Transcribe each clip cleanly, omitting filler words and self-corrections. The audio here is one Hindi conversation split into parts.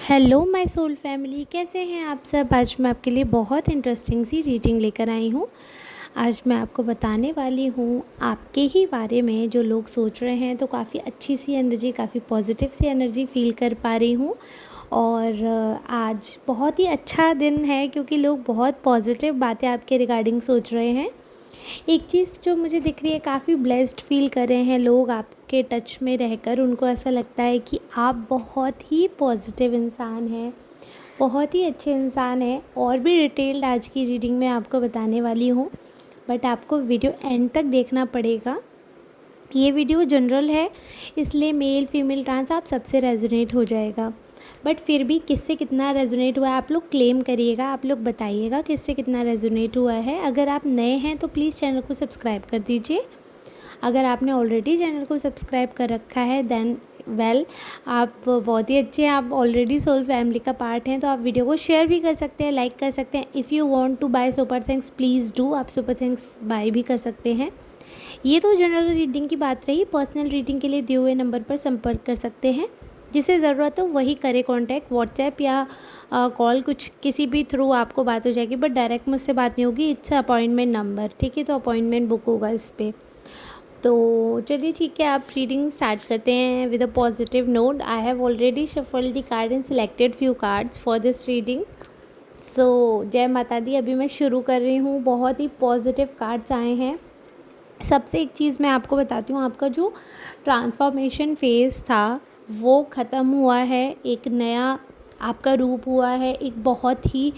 हेलो माय सोल फैमिली, कैसे हैं आप सब। आज मैं आपके लिए बहुत इंटरेस्टिंग सी रीडिंग लेकर आई हूँ। आज मैं आपको बताने वाली हूँ आपके ही बारे में। जो लोग सोच रहे हैं तो काफ़ी अच्छी सी एनर्जी, काफ़ी पॉजिटिव सी एनर्जी फील कर पा रही हूँ। और आज बहुत ही अच्छा दिन है क्योंकि लोग बहुत पॉजिटिव बातें आपके रिगार्डिंग सोच रहे हैं। एक चीज़ जो मुझे दिख रही है, काफ़ी ब्लेस्ड फील कर रहे हैं लोग आपके टच में रहकर। उनको ऐसा लगता है कि आप बहुत ही पॉजिटिव इंसान हैं, बहुत ही अच्छे इंसान हैं। और भी डिटेल्ड आज की रीडिंग में आपको बताने वाली हूँ, बट आपको वीडियो एंड तक देखना पड़ेगा। ये वीडियो जनरल है, इसलिए मेल फीमेल ट्रांस आप सबसे रेजोनेट हो जाएगा। बट फिर भी किससे कितना रेजोनेट हुआ है आप लोग क्लेम करिएगा, आप लोग बताइएगा किससे कितना रेजोनेट हुआ है। अगर आप नए हैं तो प्लीज़ चैनल को सब्सक्राइब कर दीजिए। अगर आपने ऑलरेडी चैनल को सब्सक्राइब कर रखा है देन वेल, आप बहुत ही अच्छे हैं, आप ऑलरेडी सोल फैमिली का पार्ट हैं। तो आप वीडियो को शेयर भी कर सकते हैं, लाइक कर सकते हैं। If you want to buy super thanks please do, आप सुपर थैंक्स बाय भी कर सकते हैं। ये तो जनरल रीडिंग की बात रही। पर्सनल रीडिंग के लिए दिए हुए नंबर पर संपर्क कर सकते हैं। जिसे ज़रूरत हो वही करे कांटेक्ट, व्हाट्सएप या कॉल, कुछ किसी भी थ्रू आपको बात हो जाएगी। बट डायरेक्ट मुझसे बात नहीं होगी, इट्स अपॉइंटमेंट नंबर, ठीक है। तो अपॉइंटमेंट बुक होगा इस पर। तो चलिए ठीक है, आप रीडिंग स्टार्ट करते हैं with a positive note. I have already shuffled the card and selected few cards for this reading. So जय माता दी। अभी मैं शुरू कर रही हूँ। बहुत ही पॉजिटिव कार्ड्स आए हैं। सबसे एक चीज़ मैं आपको बताती हूँ, आपका जो ट्रांसफॉर्मेशन फेज़ था वो ख़त्म हुआ है। एक नया आपका रूप हुआ है, एक बहुत ही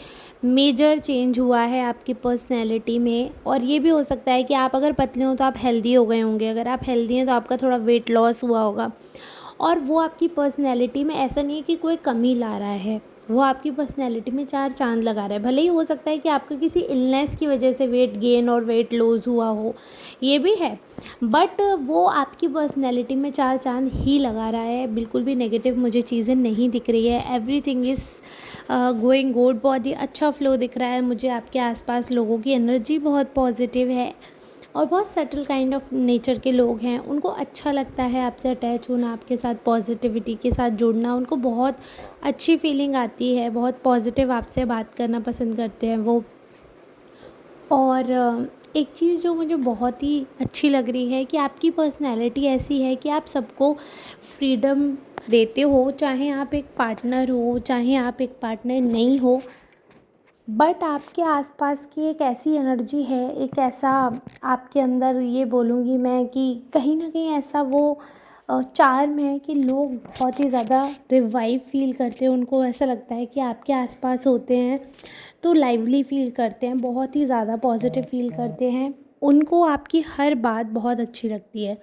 मेजर चेंज हुआ है आपकी पर्सनैलिटी में। और ये भी हो सकता है कि आप अगर पतले हो तो आप हेल्दी हो गए होंगे, अगर आप हेल्दी हैं तो आपका थोड़ा वेट लॉस हुआ होगा। और वो आपकी पर्सनैलिटी में ऐसा नहीं है कि कोई कमी ला रहा है, वो आपकी पर्सनैलिटी में चार चांद लगा रहा है। भले ही हो सकता है कि आपका किसी इलनेस की वजह से वेट गेन और वेट लॉस हुआ हो, ये भी है, बट वो आपकी पर्सनैलिटी में चार चांद ही लगा रहा है। बिल्कुल भी नेगेटिव मुझे चीज़ें नहीं दिख रही है। Everything is going good. बहुत ही अच्छा फ्लो दिख रहा है मुझे। आपके आसपास लोगों की एनर्जी बहुत पॉजिटिव है और बहुत सटल काइंड ऑफ नेचर के लोग हैं। उनको अच्छा लगता है आपसे अटैच होना, आपके साथ पॉजिटिविटी के साथ जुड़ना। उनको बहुत अच्छी फीलिंग आती है, बहुत पॉजिटिव आपसे बात करना पसंद करते हैं वो। और एक चीज़ जो मुझे बहुत ही अच्छी लग रही है कि आपकी पर्सनैलिटी ऐसी है कि आप सबको फ्रीडम देते हो, चाहे आप एक पार्टनर हो, चाहे आप एक पार्टनर नहीं हो। बट आपके आसपास की एक ऐसी एनर्जी है, एक ऐसा आपके अंदर, ये बोलूँगी मैं कि कहीं ना कहीं ऐसा वो चार्म है कि लोग बहुत ही ज़्यादा रिवाइव फील करते हैं। उनको ऐसा लगता है कि आपके आसपास होते हैं तो लाइवली फील करते हैं, बहुत ही ज़्यादा पॉजिटिव फील करते हैं। उनको आपकी हर बात बहुत अच्छी लगती है।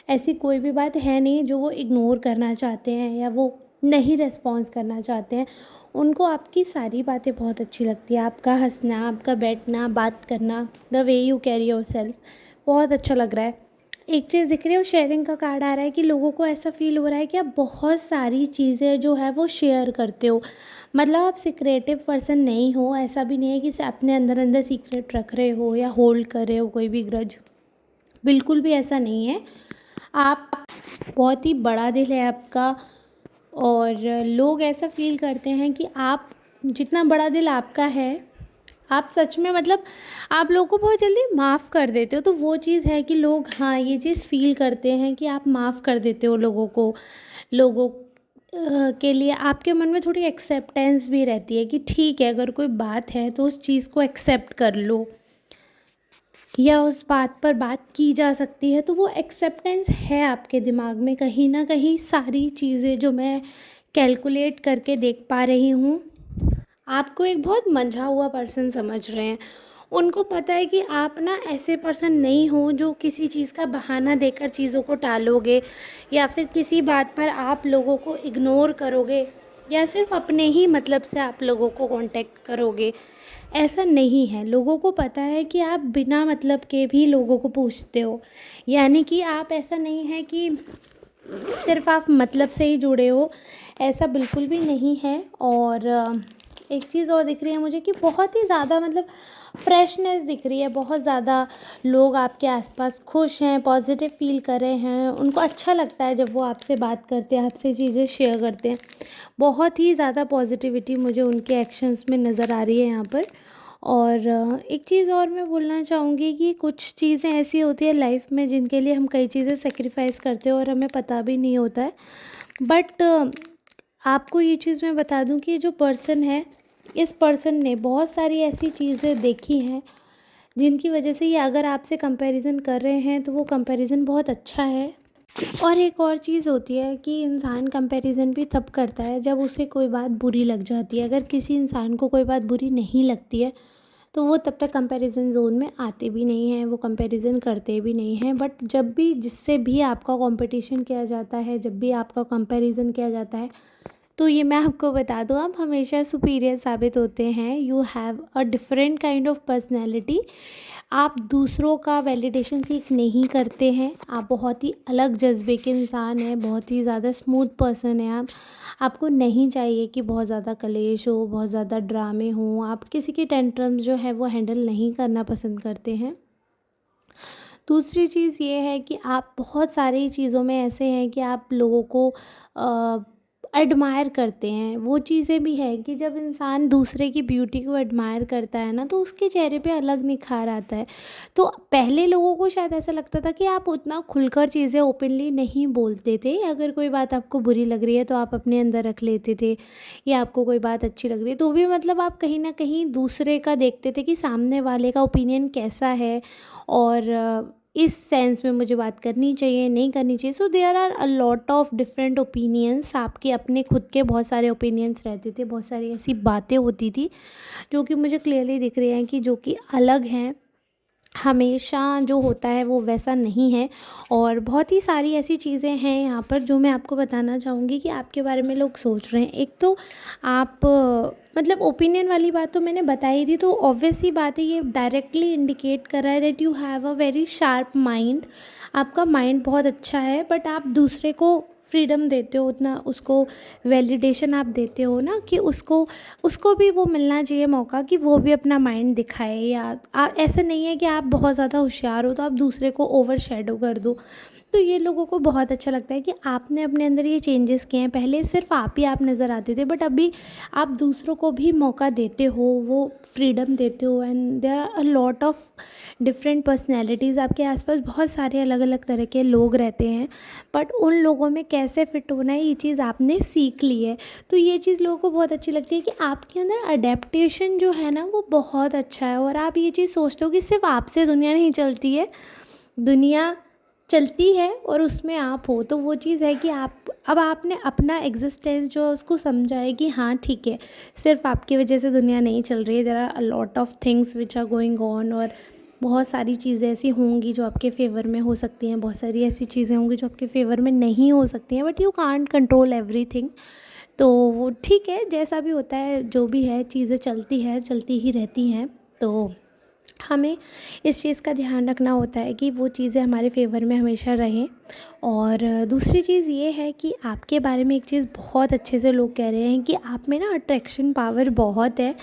ऐसी कोई भी बात है नहीं जो वो इग्नोर करना चाहते हैं या वो नहीं रिस्पॉन्स करना चाहते हैं। उनको आपकी सारी बातें बहुत अच्छी लगती है। आपका हंसना, आपका बैठना, बात करना, the way you carry your self, बहुत अच्छा लग रहा है। एक चीज़ दिख रही है, वो शेयरिंग का कार्ड आ रहा है कि लोगों को ऐसा फील हो रहा है कि आप बहुत सारी चीज़ें जो है वो शेयर करते हो। मतलब आप सिक्रेटिव पर्सन नहीं हो। ऐसा भी नहीं है कि अपने अंदर अंदर सीक्रेट रख रहे हो या होल्ड कर रहे हो कोई भी ग्रज, बिल्कुल भी ऐसा नहीं है। आप, बहुत ही बड़ा दिल है आपका। और लोग ऐसा फील करते हैं कि आप, जितना बड़ा दिल आपका है, आप सच में मतलब आप लोगों को बहुत जल्दी माफ़ कर देते हो। तो वो चीज़ है कि लोग, हाँ, ये चीज़ फील करते हैं कि आप माफ़ कर देते हो लोगों को। लोगों के लिए आपके मन में थोड़ी एक्सेप्टेंस भी रहती है कि ठीक है, अगर कोई बात है तो उस चीज़ को एक्सेप्ट कर लो या उस बात पर बात की जा सकती है। तो वो एक्सेप्टेंस है आपके दिमाग में कहीं ना कहीं। सारी चीज़ें जो मैं कैलकुलेट करके देख पा रही हूँ, आपको एक बहुत मंझा हुआ पर्सन समझ रहे हैं। उनको पता है कि आप ना ऐसे पर्सन नहीं हो जो किसी चीज़ का बहाना देकर चीज़ों को टालोगे या फिर किसी बात पर आप लोगों को इग्नोर करोगे या सिर्फ अपने ही मतलब से आप लोगों को कांटेक्ट करोगे। ऐसा नहीं है। लोगों को पता है कि आप बिना मतलब के भी लोगों को पूछते हो। यानी कि आप, ऐसा नहीं है कि सिर्फ आप मतलब से ही जुड़े हो, ऐसा बिल्कुल भी नहीं है। और एक चीज़ और दिख रही है मुझे कि बहुत ही ज़्यादा मतलब फ्रेशनेस दिख रही है, बहुत ज़्यादा लोग आपके आसपास खुश हैं, पॉजिटिव फ़ील कर रहे हैं, उनको अच्छा लगता है जब वो आपसे बात करते हैं, आपसे चीज़ें शेयर करते हैं। बहुत ही ज़्यादा पॉजिटिविटी मुझे उनके एक्शंस में नज़र आ रही है यहाँ पर। और एक चीज़ और मैं बोलना चाहूँगी कि कुछ चीज़ें ऐसी होती है लाइफ में जिनके लिए हम कई चीज़ें सेक्रीफाइस करते हैं और हमें पता भी नहीं होता है। बट आपको ये चीज़ मैं बता दूं कि जो पर्सन है, इस पर्सन ने बहुत सारी ऐसी चीज़ें देखी हैं जिनकी वजह से ये अगर आपसे कंपैरिजन कर रहे हैं तो वो कंपैरिजन बहुत अच्छा है। और एक और चीज़ होती है कि इंसान कंपैरिजन भी तब करता है जब उसे कोई बात बुरी लग जाती है। अगर किसी इंसान को कोई बात बुरी नहीं लगती है तो वो तब तक कंपैरिजन ज़ोन में आते भी नहीं हैं, वो कंपैरिजन करते भी नहीं हैं। बट जब भी जिससे भी आपका कंपटीशन किया जाता है, जब भी आपका कंपैरिजन किया जाता है, तो ये मैं आपको बता दूँ, आप हमेशा सुपीरियर साबित होते हैं। You have a different kind of personality. आप दूसरों का वैलिडेशन सीख नहीं करते हैं, आप बहुत ही अलग जज्बे के इंसान हैं, बहुत ही ज़्यादा स्मूथ पर्सन हैं आप। आपको नहीं चाहिए कि बहुत ज़्यादा कलेश हो, बहुत ज़्यादा ड्रामे हों, आप किसी की टेंट्रम्स जो है वो हैंडल नहीं करना पसंद करते हैं। दूसरी चीज़ ये है कि आप बहुत सारी चीज़ों में ऐसे हैं कि आप लोगों को एडमायर करते हैं। वो चीज़ें भी है कि जब इंसान दूसरे की ब्यूटी को एडमायर करता है ना, तो उसके चेहरे पे अलग निखार आता है। तो पहले लोगों को शायद ऐसा लगता था कि आप उतना खुलकर चीज़ें ओपनली नहीं बोलते थे। अगर कोई बात आपको बुरी लग रही है तो आप अपने अंदर रख लेते थे, या आपको कोई बात अच्छी लग रही है तो भी मतलब आप कहीं न कहीं दूसरे का देखते थे कि सामने वाले का ओपिनियन कैसा है, और इस सेंस में मुझे बात करनी चाहिए, नहीं करनी चाहिए। So there are a lot of different opinions. आपके अपने खुद के बहुत सारे ओपिनियंस रहते थे, बहुत सारी ऐसी बातें होती थी जो कि मुझे क्लियरली दिख रही हैं कि जो कि अलग हैं। हमेशा जो होता है वो वैसा नहीं है। और बहुत ही सारी ऐसी चीज़ें हैं यहाँ पर जो मैं आपको बताना चाहूँगी कि आपके बारे में लोग सोच रहे हैं। एक तो आप मतलब ओपिनियन वाली बात तो मैंने बताई थी, तो ऑब्वियस ही बात है, ये डायरेक्टली इंडिकेट कर रहा है that you have a very sharp mind. आपका माइंड बहुत अच्छा है, बट आप दूसरे को फ्रीडम देते हो, उतना उसको वैलिडेशन आप देते हो ना कि उसको उसको भी वो मिलना चाहिए मौका कि वो भी अपना माइंड दिखाए। या ऐसा नहीं है कि आप बहुत ज़्यादा होशियार हो तो आप दूसरे को ओवर शेडो कर दो। तो ये लोगों को बहुत अच्छा लगता है कि आपने अपने अंदर ये चेंजेस किए हैं। पहले सिर्फ आप ही आप नज़र आते थे, बट अभी आप दूसरों को भी मौका देते हो, वो फ्रीडम देते हो। And there are a lot of different personalities आपके आसपास, बहुत सारे अलग अलग तरह के लोग रहते हैं, बट उन लोगों में कैसे फ़िट होना है ये चीज़ आपने सीख ली है। तो ये चीज़ लोगों को बहुत अच्छी लगती है कि आपके अंदर अडेप्टेशन जो है ना वो बहुत अच्छा है। और आप ये चीज़ सोचते हो कि सिर्फ आपसे दुनिया नहीं चलती है, दुनिया चलती है और उसमें आप हो। तो वो चीज़ है कि आप अब आपने अपना एग्जिस्टेंस जो है उसको समझा है कि हाँ ठीक है, सिर्फ आपकी वजह से दुनिया नहीं चल रही है। There are a lot of things which are going on, और बहुत सारी चीज़ें ऐसी होंगी जो आपके फेवर में हो सकती हैं, बहुत सारी ऐसी चीज़ें होंगी जो आपके फेवर में नहीं हो सकती हैं, but you can't control everything. तो वो ठीक है, जैसा भी होता है, जो भी है, चीज़ें चलती है, चलती ही रहती हैं। तो हमें इस चीज़ का ध्यान रखना होता है कि वो चीज़ें हमारे फेवर में हमेशा रहें। और दूसरी चीज़ ये है कि आपके बारे में एक चीज़ बहुत अच्छे से लोग कह रहे हैं कि आप में ना अट्रैक्शन पावर बहुत है।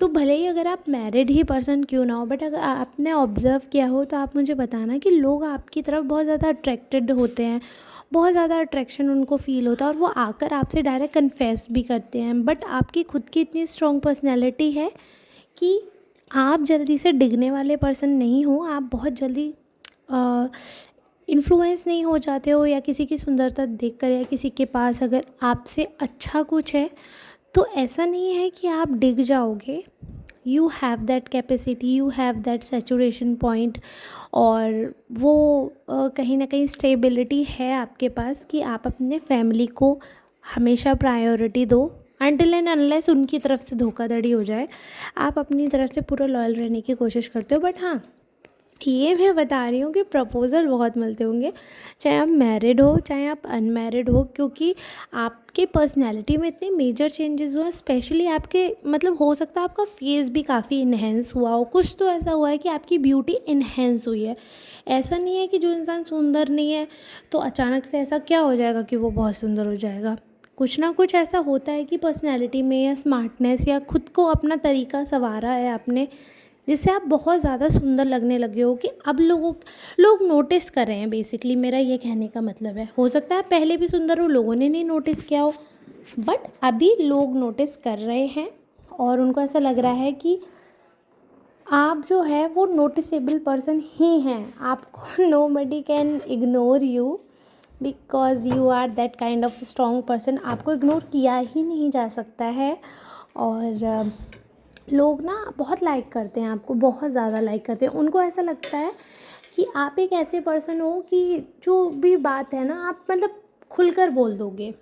तो भले ही अगर आप मैरिड ही पर्सन क्यों ना हो, बट अगर आपने ऑब्ज़र्व किया हो तो आप मुझे बताना कि लोग आपकी तरफ बहुत ज़्यादा अट्रैक्टेड होते हैं, बहुत ज़्यादा अट्रैक्शन उनको फ़ील होता है, और वो आकर आपसे डायरेक्ट कन्फेस भी करते हैं। बट आपकी खुद की इतनी स्ट्रॉन्ग पर्सनैलिटी है कि आप जल्दी से डिगने वाले पर्सन नहीं हो। आप बहुत जल्दी इन्फ्लुएंस नहीं हो जाते हो, या किसी की सुंदरता देखकर, या किसी के पास अगर आपसे अच्छा कुछ है तो ऐसा नहीं है कि आप डिग जाओगे। You have that capacity, you have that saturation point. और वो कहीं ना कहीं स्टेबिलिटी है आपके पास कि आप अपने फैमिली को हमेशा प्रायोरिटी दो, अनटिल एंड अनलेस उनकी तरफ से धोखाधड़ी हो जाए। आप अपनी तरफ से पूरा लॉयल रहने की कोशिश करते हो। बट हाँ, ये मैं बता रही हूँ कि प्रपोज़ल बहुत मिलते होंगे, चाहे आप मैरिड हो चाहे आप अनमैरिड हो, क्योंकि आपके पर्सनैलिटी में इतने मेजर चेंजेस हुए हैं। स्पेशली आपके मतलब हो सकता है आपका फेस भी काफ़ी इन्हेंस हुआ हो, कुछ तो ऐसा हुआ है कि आपकी ब्यूटी इन्हेंस हुई है। ऐसा नहीं है कि जो इंसान सुंदर नहीं है तो अचानक से ऐसा क्या हो जाएगा कि वो बहुत सुंदर हो जाएगा। कुछ ना कुछ ऐसा होता है कि पर्सनैलिटी में या स्मार्टनेस या खुद को अपना तरीका संवारा है आपने, जिससे आप बहुत ज़्यादा सुंदर लगने लगे हो कि अब लोग नोटिस कर रहे हैं। बेसिकली मेरा ये कहने का मतलब है, हो सकता है पहले भी सुंदर हो, लोगों ने नहीं नोटिस किया हो, बट अभी लोग नोटिस कर रहे हैं और उनको ऐसा लग रहा है कि आप जो है वो नोटिसेबल पर्सन ही हैं। आपको nobody can ignore you because you are that kind of strong person. आपको इग्नोर किया ही नहीं जा सकता है। और लोग ना बहुत लाइक करते हैं आपको, बहुत ज़्यादा लाइक करते हैं। उनको ऐसा लगता है कि आप एक ऐसे पर्सन हो कि जो भी बात है ना आप मतलब खुलकर बोल दोगे।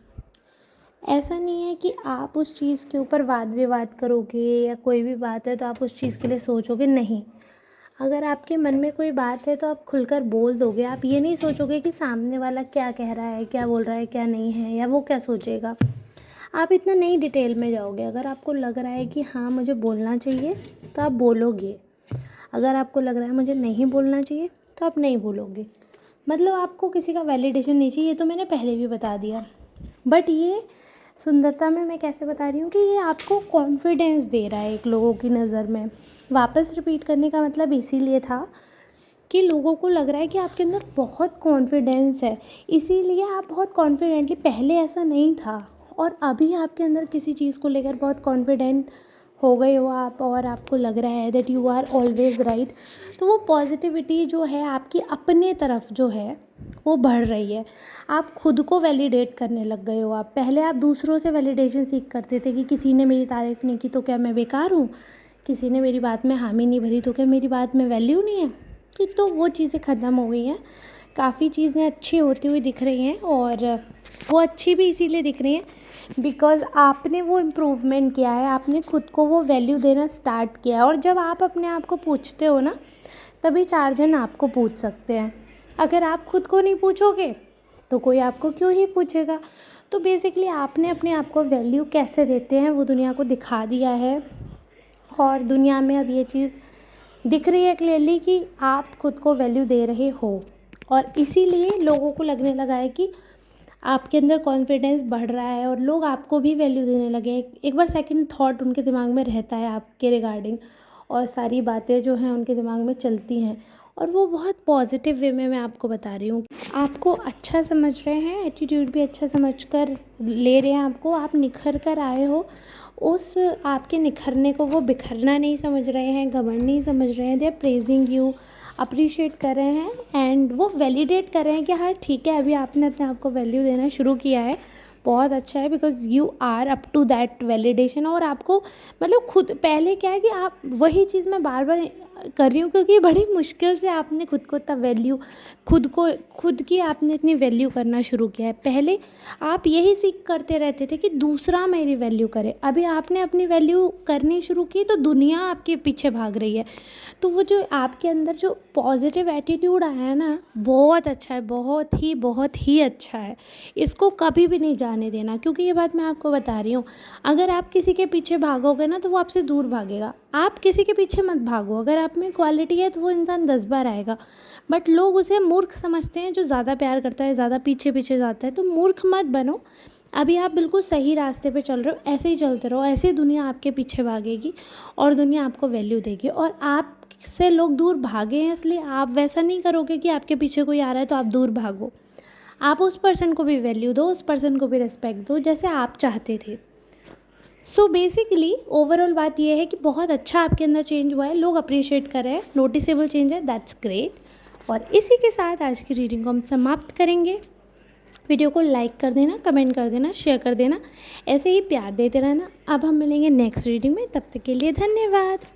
ऐसा नहीं है कि आप उस चीज़ के ऊपर वाद विवाद करोगे या कोई भी बात है तो आप उस चीज़ के लिए सोचोगे, नहीं। अगर आपके मन में कोई बात है तो आप खुलकर बोल दोगे। आप ये नहीं सोचोगे कि सामने वाला क्या कह रहा है, क्या बोल रहा है, क्या नहीं है, या वो क्या सोचेगा। आप इतना नहीं डिटेल में जाओगे। अगर आपको लग रहा है कि हाँ मुझे बोलना चाहिए तो आप बोलोगे। अगर आपको लग रहा है मुझे नहीं बोलना चाहिए तो आप नहीं बोलोगे। मतलब आपको किसी का वैलिडेशन नहीं चाहिए, ये तो मैंने पहले भी बता दिया। बट ये सुंदरता में मैं कैसे बता रही हूँ कि ये आपको कॉन्फिडेंस दे रहा है एक लोगों की नज़र में। वापस रिपीट करने का मतलब इसीलिए था कि लोगों को लग रहा है कि आपके अंदर बहुत कॉन्फिडेंस है, इसीलिए आप बहुत कॉन्फिडेंटली, पहले ऐसा नहीं था और अभी आपके अंदर किसी चीज़ को लेकर बहुत कॉन्फिडेंट हो गए हो आप, और आपको लग रहा है that you are always right. तो वो पॉजिटिविटी जो है आपकी अपने तरफ जो है वो बढ़ रही है। आप खुद को वैलिडेट करने लग गए हो। आप पहले आप दूसरों से वैलिडेशन सीख करते थे कि किसी ने मेरी तारीफ़ नहीं की तो क्या मैं बेकार हूँ, किसी ने मेरी बात में हामी नहीं भरी तो क्या मेरी बात में वैल्यू नहीं है। तो वो चीज़ें ख़त्म हो गई हैं। काफ़ी चीज़ें अच्छी होती हुई दिख रही हैं, और वो अच्छी भी इसीलिए दिख रही हैं बिकॉज़ आपने वो इम्प्रूवमेंट किया है, आपने खुद को वो वैल्यू देना स्टार्ट किया है। और जब आप अपने आप को पूछते हो ना, तभी 4 जन आपको पूछ सकते हैं। अगर आप खुद को नहीं पूछोगे तो कोई आपको क्यों ही पूछेगा। तो बेसिकली आपने अपने आप को वैल्यू कैसे देते हैं वो दुनिया को दिखा दिया है, और दुनिया में अब ये चीज़ दिख रही है क्लियरली कि आप खुद को वैल्यू दे रहे हो। और इसीलिए लोगों को लगने लगा है कि आपके अंदर कॉन्फिडेंस बढ़ रहा है और लोग आपको भी वैल्यू देने लगे हैं। एक बार सेकंड थॉट उनके दिमाग में रहता है आपके रिगार्डिंग, और सारी बातें जो हैं उनके दिमाग में चलती हैं, और वो बहुत पॉजिटिव वे में मैं आपको बता रही हूँ। आपको अच्छा समझ रहे हैं, एटीट्यूड भी अच्छा समझ कर ले रहे हैं आपको। आप निखर कर आए हो, उस आपके निखरने को वो बिखरना नहीं समझ रहे हैं, घमंड नहीं समझ रहे हैं। They are praising you, appreciate कर रहे हैं, एंड वो वैलिडेट कर रहे हैं कि हाँ ठीक है, अभी आपने अपने आप को वैल्यू देना शुरू किया है, बहुत अच्छा है, because you are up to that validation. और आपको मतलब खुद पहले क्या है कि आप वही चीज़ मैं बार बार कर रही हूँ क्योंकि बड़ी मुश्किल से आपने खुद को इतना वैल्यू, खुद की आपने इतनी वैल्यू करना शुरू किया है। पहले आप यही सीख करते रहते थे कि दूसरा मेरी वैल्यू करे, अभी आपने अपनी वैल्यू करनी शुरू की तो दुनिया आपके पीछे भाग रही है। तो वो जो आपके अंदर जो पॉजिटिव एटीट्यूड आया है ना, बहुत अच्छा है, बहुत ही अच्छा है। इसको कभी भी नहीं जाने देना, क्योंकि ये बात मैं आपको बता रही हूँ, अगर आप किसी के पीछे भागोगे ना तो वो आपसे दूर भागेगा। आप किसी के पीछे मत भागो, अगर आप में क्वालिटी है तो वो इंसान 10 बार आएगा, बट लोग उसे मूर्ख समझते हैं जो ज़्यादा प्यार करता है, ज़्यादा पीछे पीछे जाता है। तो मूर्ख मत बनो, अभी आप बिल्कुल सही रास्ते पे चल रहे हो, ऐसे ही चलते रहो, ऐसे ही दुनिया आपके पीछे भागेगी और दुनिया आपको वैल्यू देगी। और आपसे लोग दूर भागे हैं इसलिए आप वैसा नहीं करोगे कि आपके पीछे कोई आ रहा है तो आप दूर भागो। आप उस पर्सन को भी वैल्यू दो, उस पर्सन को भी रिस्पेक्ट दो जैसे आप चाहते थे। सो बेसिकली ओवरऑल बात यह है कि बहुत अच्छा आपके अंदर चेंज हुआ है, लोग अप्रिशिएट कर रहे हैं, नोटिसेबल चेंज है, दैट्स ग्रेट। और इसी के साथ आज की रीडिंग को हम समाप्त करेंगे। वीडियो को लाइक कर देना, कमेंट कर देना, शेयर कर देना, ऐसे ही प्यार देते रहना। अब हम मिलेंगे नेक्स्ट रीडिंग में, तब तक के लिए धन्यवाद।